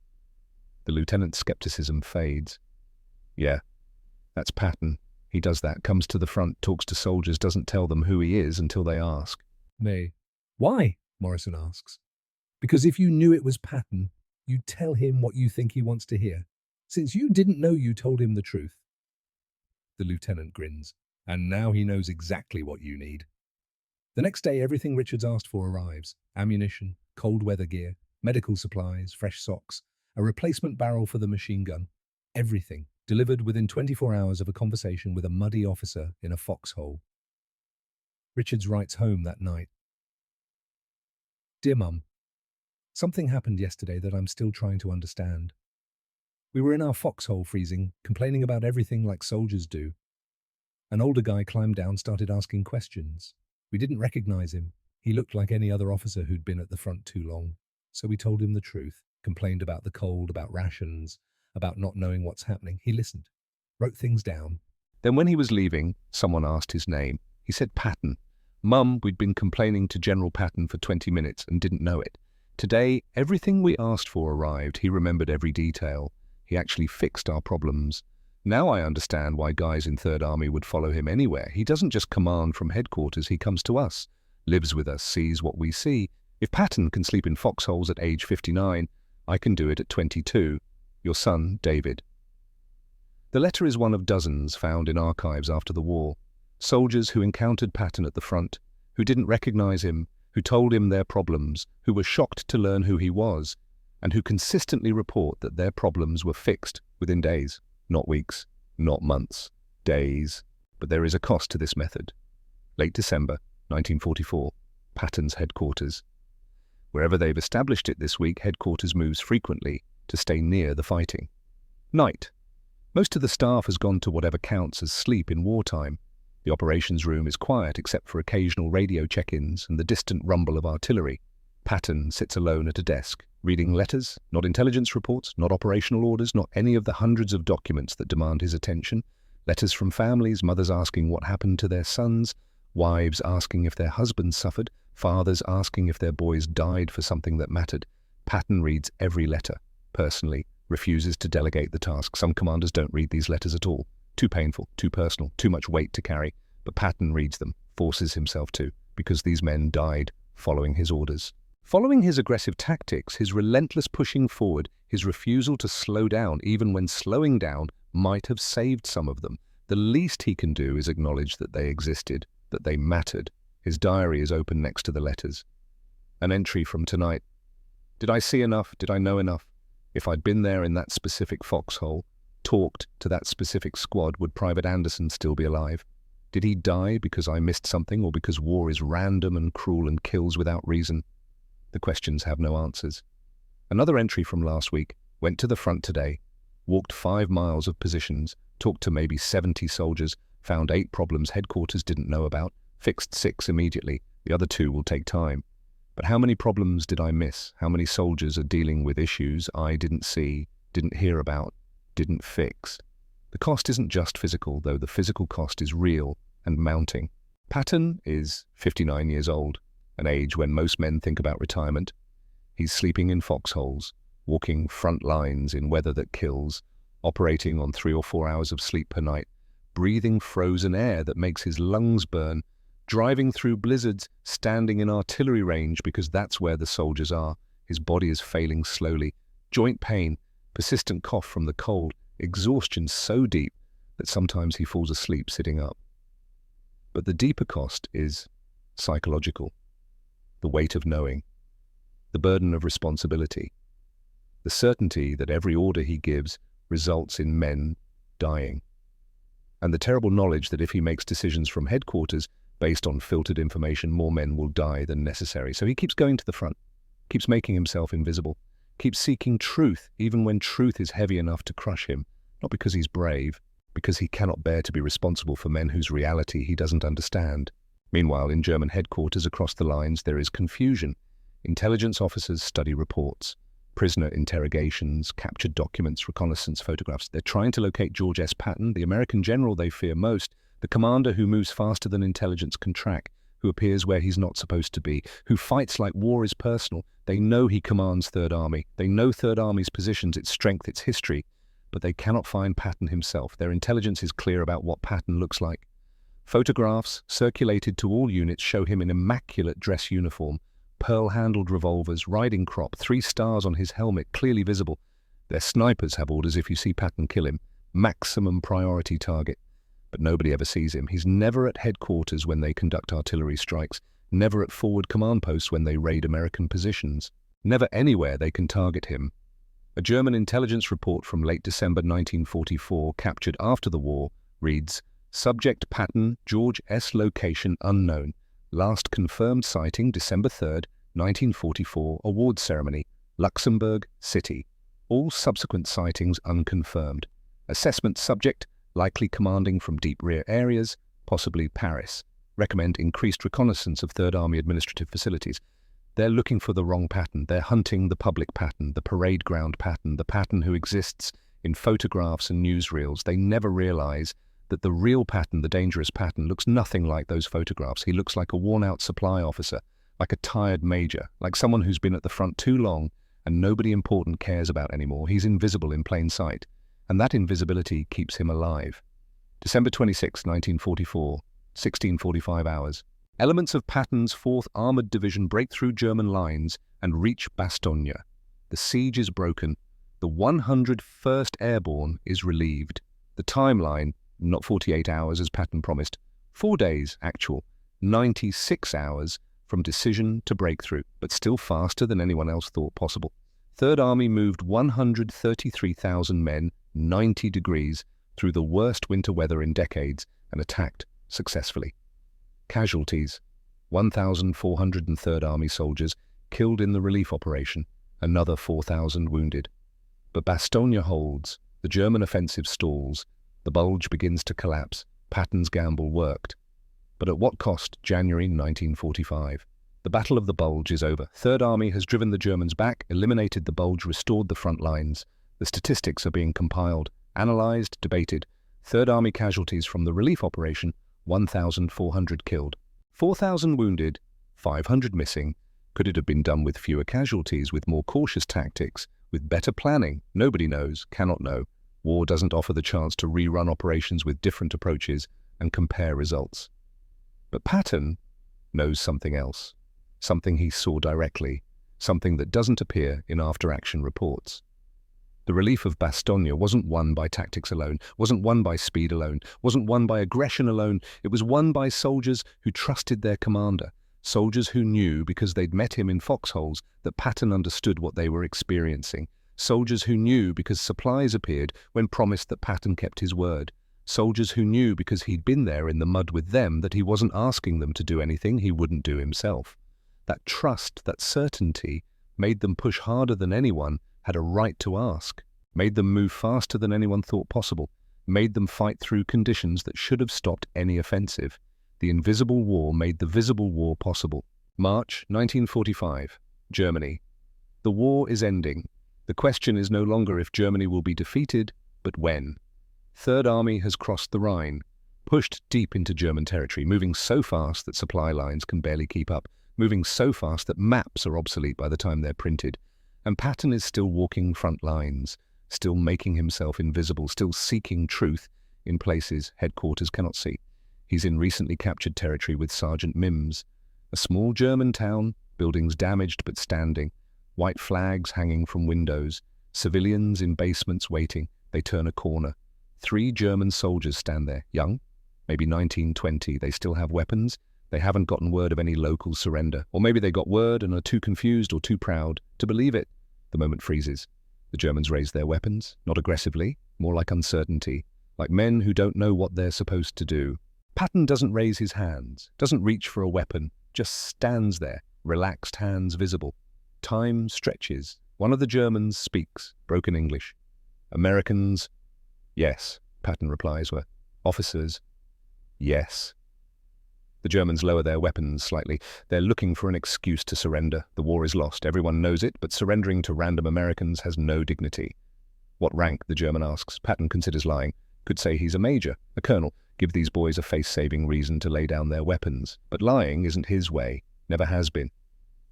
The lieutenant's skepticism fades. "Yeah, that's Patton. He does that, comes to the front, talks to soldiers, doesn't tell them who he is until they ask." Why? Morrison asks. "Because if you knew it was Patton, you'd tell him what you think he wants to hear. Since you didn't know, you told him the truth." The lieutenant grins. "And now he knows exactly what you need." The next day, everything Richards asked for arrives. Ammunition, cold weather gear, medical supplies, fresh socks, a replacement barrel for the machine gun. Everything delivered within 24 hours of a conversation with a muddy officer in a foxhole. Richards writes home that night. "Dear Mum, something happened yesterday that I'm still trying to understand. We were in our foxhole freezing, complaining about everything like soldiers do. An older guy climbed down, started asking questions. We didn't recognize him. He looked like any other officer who'd been at the front too long. So we told him the truth, complained about the cold, about rations, about not knowing what's happening. He listened, wrote things down." Then when he was leaving, someone asked his name. He said Patton. "Mum, we'd been complaining to General Patton for 20 minutes and didn't know it. Today, everything we asked for arrived. He remembered every detail. He actually fixed our problems. Now I understand why guys in 3rd Army would follow him anywhere. He doesn't just command from headquarters, he comes to us, lives with us, sees what we see. If Patton can sleep in foxholes at age 59, I can do it at 22. Your son, David." The letter is one of dozens found in archives after the war. Soldiers who encountered Patton at the front, who didn't recognize him, who told him their problems, who were shocked to learn who he was, and who consistently report that their problems were fixed within days. Not weeks, not months, days. But there is a cost to this method. Late December 1944, Patton's headquarters. Wherever they've established it this week, headquarters moves frequently to stay near the fighting. Night. Most of the staff has gone to whatever counts as sleep in wartime. The operations room is quiet except for occasional radio check-ins and the distant rumble of artillery. Patton sits alone at a desk, reading letters, not intelligence reports, not operational orders, not any of the hundreds of documents that demand his attention. Letters from families, mothers asking what happened to their sons, wives asking if their husbands suffered, fathers asking if their boys died for something that mattered. Patton reads every letter, personally, refuses to delegate the task. Some commanders don't read these letters at all. Too painful, too personal, too much weight to carry. But Patton reads them, forces himself to, because these men died following his orders. Following his aggressive tactics, his relentless pushing forward, his refusal to slow down even when slowing down might have saved some of them, the least he can do is acknowledge that they existed, that they mattered. His diary is open next to the letters. An entry from tonight. "Did I see enough? Did I know enough? If I'd been there in that specific foxhole, talked to that specific squad, would Private Anderson still be alive? Did he die because I missed something or because war is random and cruel and kills without reason?" The questions have no answers. Another entry from last week. "Went to the front today, walked 5 miles of positions, talked to maybe 70 soldiers, found 8 problems headquarters didn't know about, fixed 6 immediately. The other 2 will take time. But how many problems did I miss? How many soldiers are dealing with issues I didn't see, didn't hear about, didn't fix?" The cost isn't just physical, though the physical cost is real and mounting. Patton is 59 years old, an age when most men think about retirement. He's sleeping in foxholes, walking front lines in weather that kills, operating on 3 or 4 hours of sleep per night, breathing frozen air that makes his lungs burn, driving through blizzards, standing in artillery range because that's where the soldiers are. His body is failing slowly, joint pain, persistent cough from the cold, exhaustion so deep that sometimes he falls asleep sitting up. But the deeper cost is psychological. The weight of knowing, the burden of responsibility, the certainty that every order he gives results in men dying, and the terrible knowledge that if he makes decisions from headquarters based on filtered information, more men will die than necessary. So he keeps going to the front, keeps making himself invisible, keeps seeking truth even when truth is heavy enough to crush him, not because he's brave, because he cannot bear to be responsible for men whose reality he doesn't understand. Meanwhile, in German headquarters across the lines, there is confusion. Intelligence officers study reports, prisoner interrogations, captured documents, reconnaissance photographs. They're trying to locate George S. Patton, the American general they fear most, the commander who moves faster than intelligence can track, who appears where he's not supposed to be, who fights like war is personal. They know he commands Third Army. They know Third Army's positions, its strength, its history, but they cannot find Patton himself. Their intelligence is clear about what Patton looks like. Photographs circulated to all units show him in immaculate dress uniform, pearl-handled revolvers, riding crop, 3 stars on his helmet, clearly visible. Their snipers have orders: if you see Patton, kill him. Maximum priority target. But nobody ever sees him. He's never at headquarters when they conduct artillery strikes, never at forward command posts when they raid American positions, never anywhere they can target him. A German intelligence report from late December 1944, captured after the war, reads, "Subject Patton, George S. Location unknown. Last confirmed sighting December 3rd, 1944, award ceremony, Luxembourg City. All subsequent sightings unconfirmed. Assessment subject, likely commanding from deep rear areas, possibly Paris. Recommend increased reconnaissance of Third Army administrative facilities." They're looking for the wrong Patton. They're hunting the public Patton, the parade ground Patton, the Patton who exists in photographs and newsreels. They never realize that the real Patton, the dangerous Patton, looks nothing like those photographs. He looks like a worn-out supply officer, like a tired major, like someone who's been at the front too long and nobody important cares about anymore. He's invisible in plain sight, and that invisibility keeps him alive. December 26, 1944, 16:45 hours. Elements of Patton's 4th Armored Division break through German lines and reach Bastogne. The siege is broken. The 101st Airborne is relieved. The timeline, not 48 hours as Patton promised, 4 days actual, 96 hours from decision to breakthrough, but still faster than anyone else thought possible. Third Army moved 133,000 men, 90 degrees, through the worst winter weather in decades and attacked successfully. Casualties: 1,403rd Army soldiers killed in the relief operation, another 4,000 wounded. But Bastogne holds, the German offensive stalls, the Bulge begins to collapse. Patton's gamble worked. But at what cost? January 1945. The Battle of the Bulge is over. Third Army has driven the Germans back, eliminated the Bulge, restored the front lines. The statistics are being compiled, analyzed, debated. Third Army casualties from the relief operation: 1,400 killed, 4,000 wounded, 500 missing. Could it have been done with fewer casualties, with more cautious tactics, with better planning? Nobody knows, cannot know. War doesn't offer the chance to rerun operations with different approaches and compare results. But Patton knows something else, something he saw directly, something that doesn't appear in after-action reports. The relief of Bastogne wasn't won by tactics alone, wasn't won by speed alone, wasn't won by aggression alone. It was won by soldiers who trusted their commander, soldiers who knew, because they'd met him in foxholes, that Patton understood what they were experiencing, soldiers who knew because supplies appeared when promised that Patton kept his word, soldiers who knew because he'd been there in the mud with them that he wasn't asking them to do anything he wouldn't do himself. That trust, that certainty, made them push harder than anyone had a right to ask, made them move faster than anyone thought possible, made them fight through conditions that should have stopped any offensive. The invisible war made the visible war possible. March 1945, Germany. The war is ending. The question is no longer if Germany will be defeated, but when. Third Army has crossed the Rhine, pushed deep into German territory, moving so fast that supply lines can barely keep up, moving so fast that maps are obsolete by the time they're printed. And Patton is still walking front lines, still making himself invisible, still seeking truth in places headquarters cannot see. He's in recently captured territory with Sergeant Mims, a small German town, buildings damaged but standing, white flags hanging from windows, civilians in basements waiting. They turn a corner. 3 German soldiers stand there, young, maybe 19, 20. They still have weapons. They haven't gotten word of any local surrender. Or maybe they got word and are too confused or too proud to believe it. The moment freezes. The Germans raise their weapons, not aggressively, more like uncertainty, like men who don't know what they're supposed to do. Patton doesn't raise his hands, doesn't reach for a weapon, just stands there, relaxed hands visible. Time stretches. One of the Germans speaks, broken English. Americans, yes, Patton replies. Were officers, yes. The Germans lower their weapons slightly. They're looking for an excuse to surrender. The war is lost. Everyone knows it, but surrendering to random Americans has no dignity. What rank, the German asks. Patton considers lying. Could say he's a major, a colonel. Give these boys a face-saving reason to lay down their weapons. But lying isn't his way. Never has been.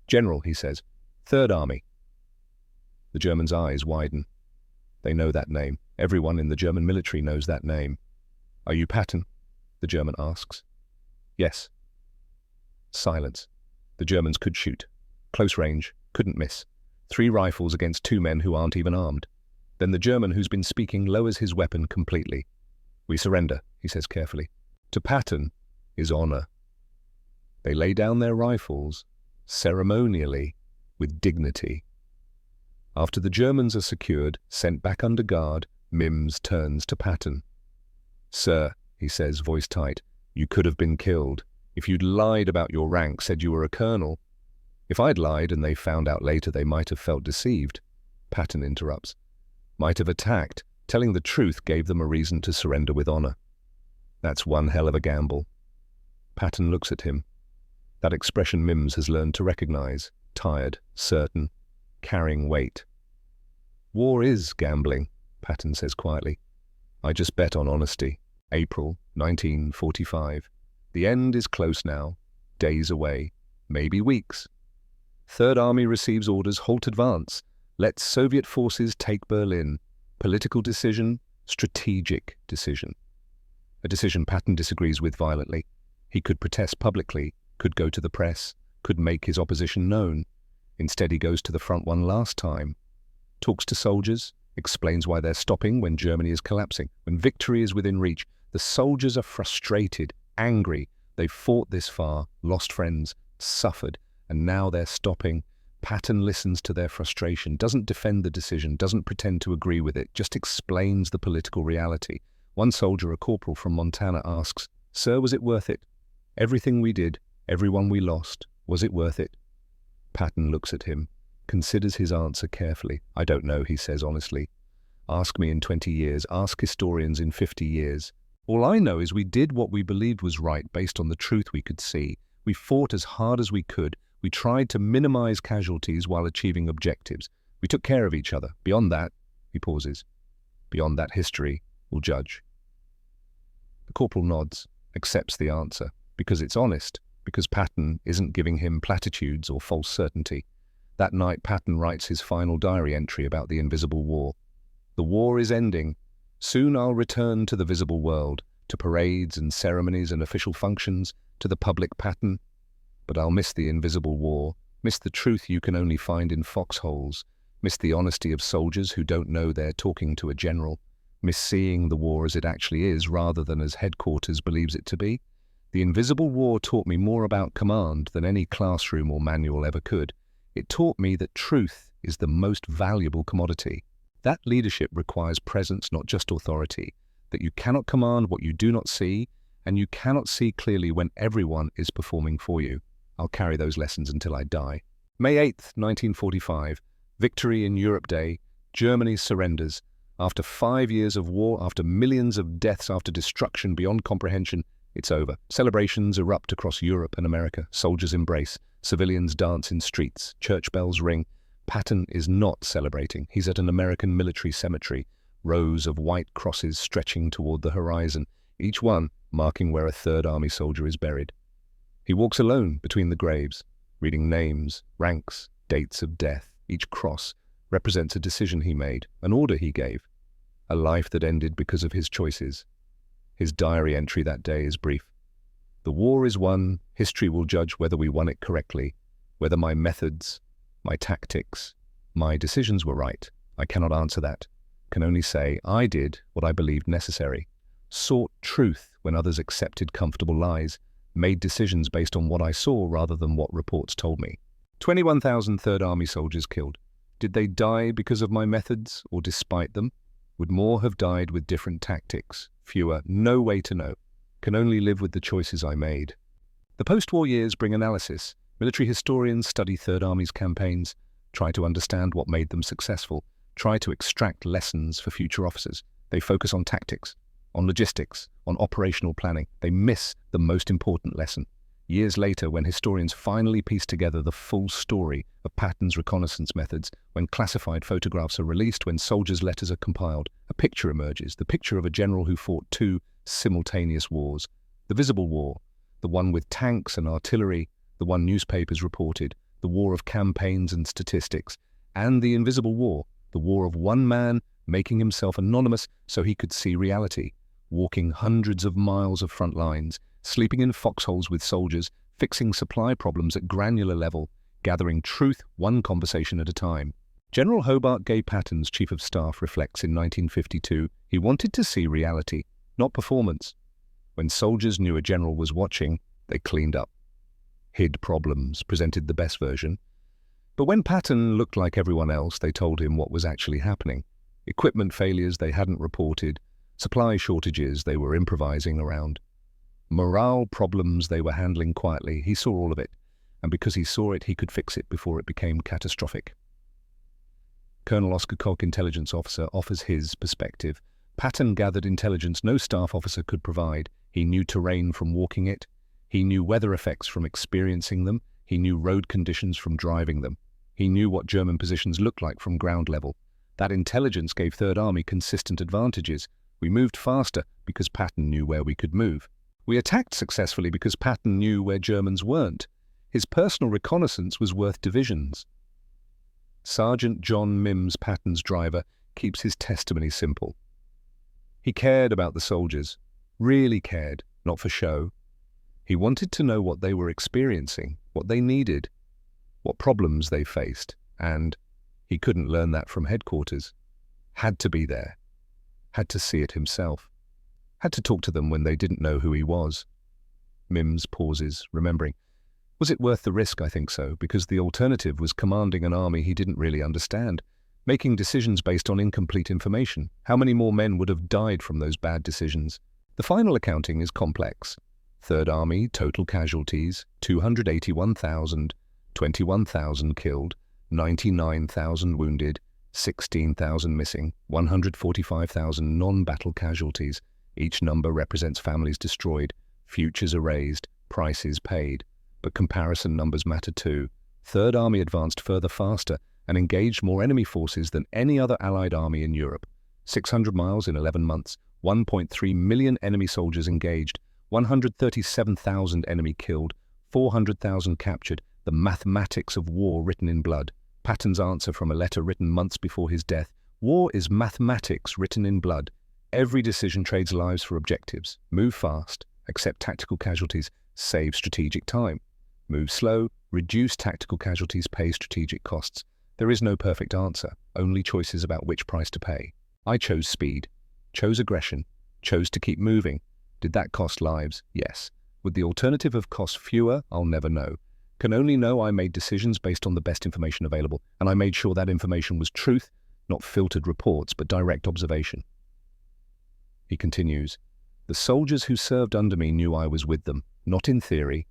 General, he says. Third Army. The Germans' eyes widen. They know that name. Everyone in the German military knows that name. Are you Patton? The German asks. Yes. Silence. The Germans could shoot. Close range. Couldn't miss. 3 rifles against 2 men who aren't even armed. Then the German who's been speaking lowers his weapon completely. We surrender, he says carefully. To Patton is honor. They lay down their rifles, ceremonially, with dignity. After the Germans are secured, sent back under guard, Mims turns to Patton. Sir, he says, voice tight, you could have been killed. If you'd lied about your rank, said you were a colonel. If I'd lied and they found out later, they might have felt deceived. Patton interrupts. Might have attacked. Telling the truth gave them a reason to surrender with honor. That's one hell of a gamble. Patton looks at him. That expression Mims has learned to recognize. Tired, certain, carrying weight. War is gambling, Patton says quietly. I just bet on honesty. April 1945. The end is close now. Days away. Maybe weeks. Third Army receives orders, halt advance. Let Soviet forces take Berlin. Political decision, strategic decision. A decision Patton disagrees with violently. He could protest publicly, could go to the press, could make his opposition known. Instead he goes to the front one last time. Talks to soldiers, explains why they're stopping when Germany is collapsing. When victory is within reach, the soldiers are frustrated, angry. They've fought this far, lost friends, suffered, and now they're stopping. Patton listens to their frustration, doesn't defend the decision, doesn't pretend to agree with it, just explains the political reality. One soldier, a corporal from Montana, asks, Sir, was it worth it? Everything we did, everyone we lost, was it worth it? Patton looks at him, considers his answer carefully. I don't know, he says honestly. Ask me in 20 years, ask historians in 50 years. All I know is we did what we believed was right based on the truth we could see. We fought as hard as we could. We tried to minimize casualties while achieving objectives. We took care of each other. Beyond that, he pauses. Beyond that, history will judge. The corporal nods, accepts the answer, because it's honest, because Patton isn't giving him platitudes or false certainty. That night, Patton writes his final diary entry about the invisible war. The war is ending. Soon I'll return to the visible world, to parades and ceremonies and official functions, to the public Patton. But I'll miss the invisible war, miss the truth you can only find in foxholes, miss the honesty of soldiers who don't know they're talking to a general, miss seeing the war as it actually is rather than as headquarters believes it to be. The invisible war taught me more about command than any classroom or manual ever could. It taught me that truth is the most valuable commodity. That leadership requires presence, not just authority, that you cannot command what you do not see, and you cannot see clearly when everyone is performing for you. I'll carry those lessons until I die. May 8th, 1945, Victory in Europe Day, Germany surrenders. After 5 years of war, after millions of deaths, after destruction beyond comprehension, it's over. Celebrations erupt across Europe and America. Soldiers embrace. Civilians dance in streets. Church bells ring. Patton is not celebrating. He's at an American military cemetery, rows of white crosses stretching toward the horizon, each one marking where a Third Army soldier is buried. He walks alone between the graves, reading names, ranks, dates of death. Each cross represents a decision he made, an order he gave, a life that ended because of his choices. His diary entry that day is brief. The war is won. History will judge whether we won it correctly, whether my methods, my tactics, my decisions were right. I cannot answer that. Can only say I did what I believed necessary, sought truth when others accepted comfortable lies, made decisions based on what I saw rather than what reports told me. 21,000 Third Army soldiers killed. Did they die because of my methods or despite them? Would more have died with different tactics? Fewer? No way to know. Can only live with the choices I made. The post-war years bring analysis. Military historians study Third Army's campaigns, try to understand what made them successful, try to extract lessons for future officers. They focus on tactics, on logistics, on operational planning. They miss the most important lesson. Years later, when historians finally piece together the full story of Patton's reconnaissance methods, when classified photographs are released, when soldiers' letters are compiled, a picture emerges, the picture of a general who fought two simultaneous wars. The visible war, the one with tanks and artillery, the one newspapers reported, the war of campaigns and statistics, and the invisible war, the war of one man making himself anonymous so he could see reality, walking hundreds of miles of front lines, sleeping in foxholes with soldiers, fixing supply problems at granular level, gathering truth one conversation at a time. General Hobart Gay Patton's Chief of Staff reflects in 1952, he wanted to see reality, not performance. When soldiers knew a general was watching, they cleaned up, hid problems, presented the best version. But when Patton looked like everyone else, they told him what was actually happening. Equipment failures they hadn't reported, supply shortages they were improvising around, morale problems they were handling quietly. He saw all of it, and because he saw it, he could fix it before it became catastrophic. Colonel Oscar Koch, intelligence officer, offers his perspective. Patton gathered intelligence no staff officer could provide. He knew terrain from walking it. He knew weather effects from experiencing them. He knew road conditions from driving them. He knew what German positions looked like from ground level. That intelligence gave Third Army consistent advantages. We moved faster because Patton knew where we could move. We attacked successfully because Patton knew where Germans weren't. His personal reconnaissance was worth divisions. Sergeant John Mims, Patton's driver, keeps his testimony simple. He cared about the soldiers, really cared, not for show. He wanted to know what they were experiencing, what they needed, what problems they faced, and he couldn't learn that from headquarters. Had to be there, had to see it himself, had to talk to them when they didn't know who he was. Mims pauses, remembering. Was it worth the risk? I think so, because the alternative was commanding an army he didn't really understand, making decisions based on incomplete information. How many more men would have died from those bad decisions? The final accounting is complex. Third Army, total casualties, 281,000, 21,000 killed, 99,000 wounded, 16,000 missing, 145,000 non-battle casualties. Each number represents families destroyed, futures erased, prices paid. But comparison numbers matter too. Third Army advanced further faster and engaged more enemy forces than any other Allied army in Europe. 600 miles in 11 months, 1.3 million enemy soldiers engaged, 137,000 enemy killed, 400,000 captured, the mathematics of war written in blood. Patton's answer from a letter written months before his death: war is mathematics written in blood. Every decision trades lives for objectives. Move fast, accept tactical casualties, save strategic time. Move slow, reduce tactical casualties, pay strategic costs. There is no perfect answer, only choices about which price to pay. I chose speed, chose aggression, chose to keep moving. Did that cost lives? Yes. Would the alternative have cost fewer? I'll never know. Can only know I made decisions based on the best information available, and I made sure that information was truth, not filtered reports, but direct observation. He continues, the soldiers who served under me knew I was with them, not in theory,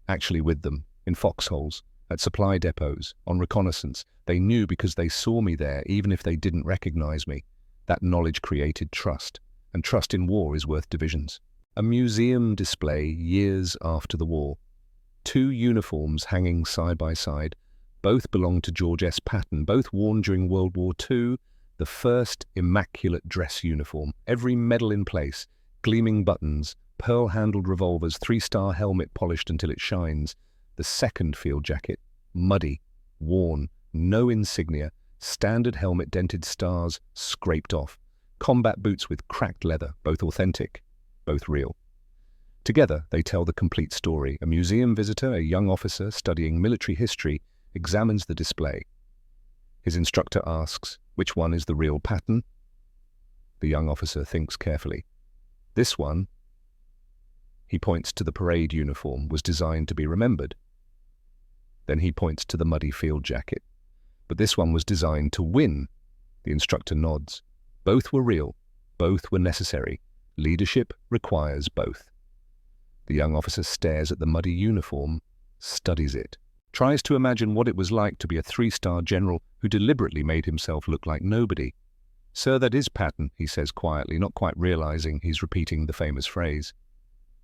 actually with them, in foxholes, at supply depots, on reconnaissance. They knew because they saw me there, even if they didn't recognize me. That knowledge created trust, and trust in war is worth divisions. A museum display years after the war. 2 uniforms hanging side by side. Both belong to George S. Patton, both worn during World War II, The first immaculate dress uniform, every medal in place, gleaming buttons, pearl-handled revolvers, three-star helmet polished until it shines. The second field jacket, muddy, worn, no insignia, standard helmet dented stars scraped off, combat boots with cracked leather, both authentic, both real. Together, they tell the complete story. A museum visitor, a young officer studying military history, examines the display. His instructor asks, which one is the real Patton? The young officer thinks carefully. This one, he points to the parade uniform, was designed to be remembered. Then he points to the muddy field jacket. But this one was designed to win. The instructor nods. Both were real. Both were necessary. Leadership requires both. The young officer stares at the muddy uniform, studies it, tries to imagine what it was like to be a three-star general who deliberately made himself look like nobody. "Sir, that is Patton," he says quietly, not quite realizing he's repeating the famous phrase.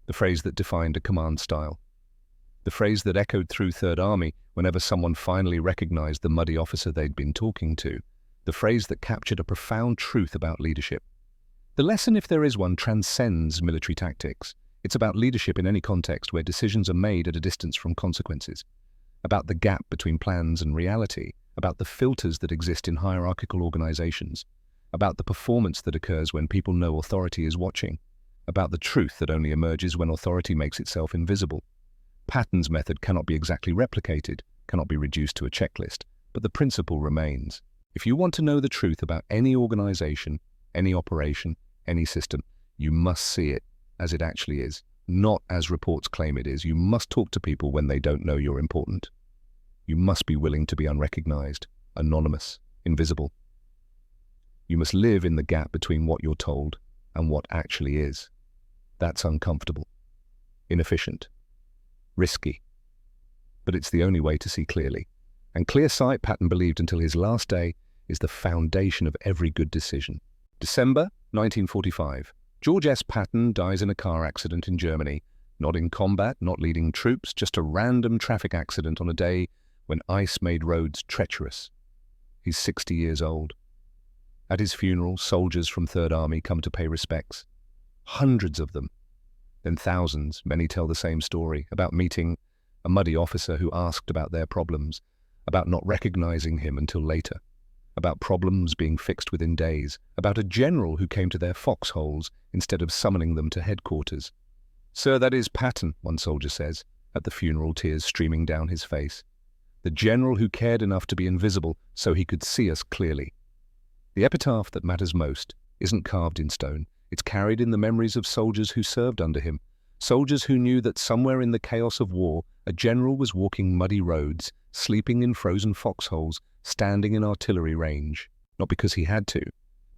The phrase that defined a command style. The phrase that echoed through Third Army whenever someone finally recognized the muddy officer they'd been talking to. The phrase that captured a profound truth about leadership. The lesson, if there is one, transcends military tactics. It's about leadership in any context where decisions are made at a distance from consequences. About the gap between plans and reality. About the filters that exist in hierarchical organizations. About the performance that occurs when people know authority is watching. About the truth that only emerges when authority makes itself invisible. Patton's method cannot be exactly replicated, cannot be reduced to a checklist, but the principle remains. If you want to know the truth about any organization, any operation, any system, you must see it as it actually is, not as reports claim it is. You must talk to people when they don't know you're important. You must be willing to be unrecognized, anonymous, invisible. You must live in the gap between what you're told and what actually is. That's uncomfortable, inefficient, risky. But it's the only way to see clearly. And clear sight, Patton believed until his last day, is the foundation of every good decision. December 1945. George S. Patton dies in a car accident in Germany. Not in combat, not leading troops, just a random traffic accident on a day when ice made roads treacherous. He's 60 years old. At his funeral, soldiers from Third Army come to pay respects. Hundreds of them. Then thousands, many tell the same story, about meeting a muddy officer who asked about their problems, about not recognizing him until later, about problems being fixed within days, about a general who came to their foxholes instead of summoning them to headquarters. "Sir, that is Patton," one soldier says, at the funeral, tears streaming down his face. "The general who cared enough to be invisible so he could see us clearly." The epitaph that matters most isn't carved in stone. It's carried in the memories of soldiers who served under him, soldiers who knew that somewhere in the chaos of war, a general was walking muddy roads, sleeping in frozen foxholes, standing in artillery range, not because he had to,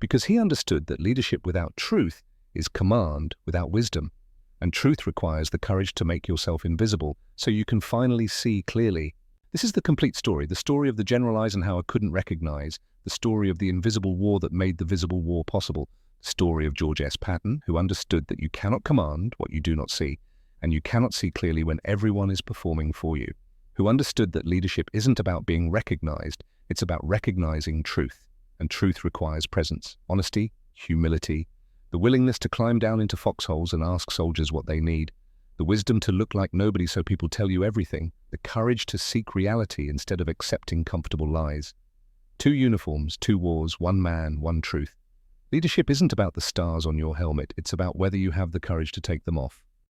because he understood that leadership without truth is command without wisdom, and truth requires the courage to make yourself invisible so you can finally see clearly. This is the complete story, the story of the General Eisenhower couldn't recognize, the story of the invisible war that made the visible war possible, the story of George S. Patton, who understood that you cannot command what you do not see, and you cannot see clearly when everyone is performing for you, who understood that leadership isn't about being recognized, it's about recognizing truth, and truth requires presence, honesty, humility, the willingness to climb down into foxholes and ask soldiers what they need, the wisdom to look like nobody so people tell you everything, the courage to seek reality instead of accepting comfortable lies. 2 uniforms, 2 wars, 1 man, 1 truth. Leadership isn't about the stars on your helmet, it's about whether you have the courage to take them off.